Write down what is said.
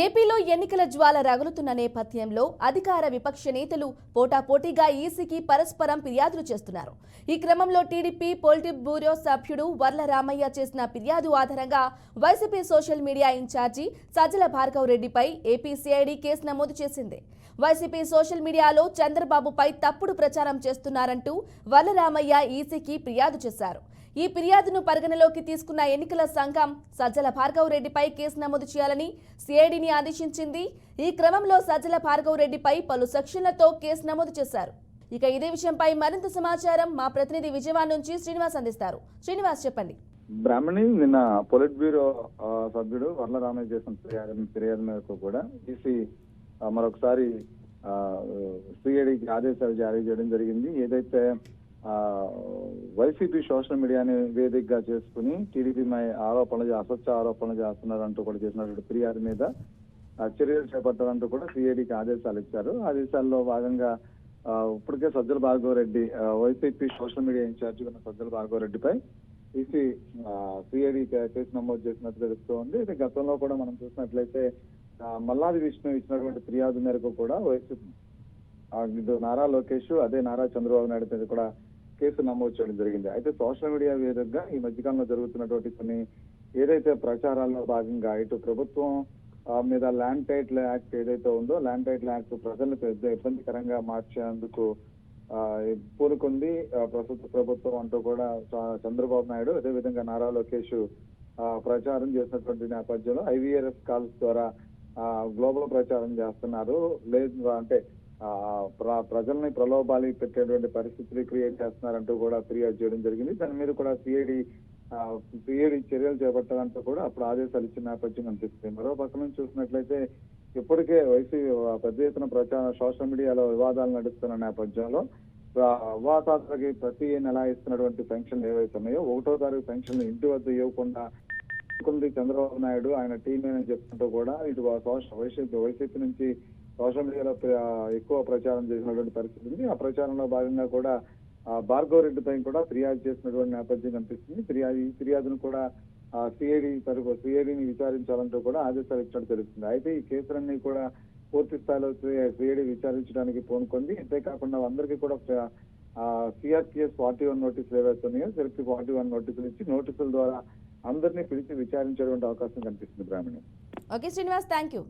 ఏపీలో ఎన్నికల జ్వాల రగులుతున్న నేపథ్యంలో అధికార విపక్ష నేతలు పోటాపోటీగా ఈసీకి పరస్పరం ఫిర్యాదులు చేస్తున్నారు. ఈ క్రమంలో టీడీపీ పొలిటిక్ బ్యూరో సభ్యుడు వర్ల రామయ్య చేసిన ఫిర్యాదు ఆధారంగా YCP social media incharge Sajjala Bhargav రెడ్డిపై ఏపీ సిఐడి కేసు నమోదు చేసింది. వైసీపీ సోషల్ మీడియాలో చంద్రబాబుపై తప్పుడు ప్రచారం చేస్తున్నారంటూ వర్ల రామయ్య ఈసీకి ఫిర్యాదు చేశారు. ఈ ఫిర్యాదును పరిగణలోకి తీసుకున్న ఎన్నికల సంఘం సజ్జల భార్గవ్ రెడ్డిపై కేసు నమోదు చేయాలని సిఐడిని ఆదేశించింది. ఈ క్రమంలో సజ్జల భార్గవ్ రెడ్డిపై పలు సెక్షన్లతో కేసు నమోదు చేశారు. ఇక ఇదే విషయంపై మరింత సమాచారం మా ప్రతినిధి విజయవాడ నుంచి శ్రీనివాస్ అందిస్తారు. శ్రీనివాస్, చెప్పండి. బ్రాహ్మణి నిన్న పొలిట్ బ్యూరో సభ్యుడు వర్ల రామయ్య చేసిన ఫిర్యాదు మేరకు కూడా ఈసీ మరొకసారి సిఐడికి ఆదేశాలు జారీ చేయడం జరిగింది. ఏదైతే వైసీపీ సోషల్ మీడియాని వేదికగా చేసుకుని టీడీపీపై అసత్య ఆరోపణలు చేస్తున్నారంటూ కూడా చేసినటువంటి ఫిర్యాదు మీద చర్యలు చేపట్టాలంటూ కూడా సిఐడికి ఆదేశాలు ఇచ్చారు. ఆదేశాల్లో భాగంగా ఇప్పటికే Sajjala Bhargav Reddy YCP social media incharge ఉన్న సజ్జల భార్గవ్ రెడ్డిపై ఈసీ సిఐడి కేసు నమోదు చేసినట్టు తెలుస్తోంది. ఇది గతంలో కూడా మనం చూసినట్లయితే మల్లాది విష్ణు ఇచ్చినటువంటి ఫిర్యాదు మేరకు కూడా వైసీపీ నారా లోకేష్ అదే నారా చంద్రబాబు నాయుడు మీద కూడా కేసు నమోదు చేయడం జరిగింది. అయితే సోషల్ మీడియా వేదికగా ఈ మధ్యకాలంలో జరుగుతున్నటువంటి కొన్ని ఏదైతే ప్రచారాల్లో భాగంగా ఇటు ప్రభుత్వం మీద ల్యాండ్ టైటిల్ యాక్ట్ ఏదైతే ఉందో ల్యాండ్ టైటిల్ యాక్ట్ ప్రజలను పెద్ద ఇబ్బందికరంగా మార్చేందుకు పూనుకుంది ప్రస్తుత ప్రభుత్వం అంటూ కూడా చంద్రబాబు నాయుడు అదేవిధంగా నారా లోకేష్ ప్రచారం చేసినటువంటి నేపథ్యంలో ఐవీఆర్ఎస్ కాల్స్ ద్వారా గ్లోబల్ ప్రచారం చేస్తున్నారు. లేదు అంటే ప్రజల్ని ప్రలోభాలు పెట్టేటువంటి పరిస్థితులు క్రియేట్ చేస్తున్నారంటూ కూడా ఫిర్యాదు చేయడం జరిగింది. దాని మీద కూడా సిఐడి చర్యలు చేపట్టాలంటూ కూడా అప్పుడు ఆదేశాలు ఇచ్చిన నేపథ్యం కనిపిస్తుంది. మరో పక్క నుంచి చూసినట్లయితే ఇప్పటికే పెద్ద ఎత్తున సోషల్ మీడియాలో వివాదాలు నడుస్తున్న నేపథ్యంలో వివాదాలకి ప్రతి నెల ఇస్తున్నటువంటి పెన్షన్లు ఏవైతే ఉన్నాయో 1వ తారీఖు పెన్షన్లు ఇంటి వద్ద ఇవ్వకుండా చంద్రబాబు నాయుడు ఆయన టీం అని చెప్తుంటూ కూడా ఇటు వైసీపీ నుంచి సోషల్ మీడియాలో ఎక్కువ ప్రచారం చేసినటువంటి పరిస్థితి ఉంది. ఆ ప్రచారంలో భాగంగా కూడా భార్గవ్ రెడ్డిపై కూడా ఫిర్యాదు చేసినటువంటి నేపథ్యం కనిపిస్తుంది. ఫిర్యాదును కూడా సిఐడిని విచారించాలంటూ కూడా ఆదేశాలు ఇచ్చినట్టు తెలుస్తుంది. అయితే ఈ కేసులన్నీ కూడా పూర్తి స్థాయిలో సిఐడి విచారించడానికి పూనుకుంది. అంతేకాకుండా అందరికీ కూడా సిఆర్పిఎస్ 41 నోటీసులు ఏవైతే ఉన్నాయో సెల్ఫీ 41 నోటీసులు ఇచ్చి నోటీసుల ద్వారా అందరినీ పిలిచి విచారించేటువంటి అవకాశం కనిపిస్తుంది. Brahmani. Okay Srinivas, thank you.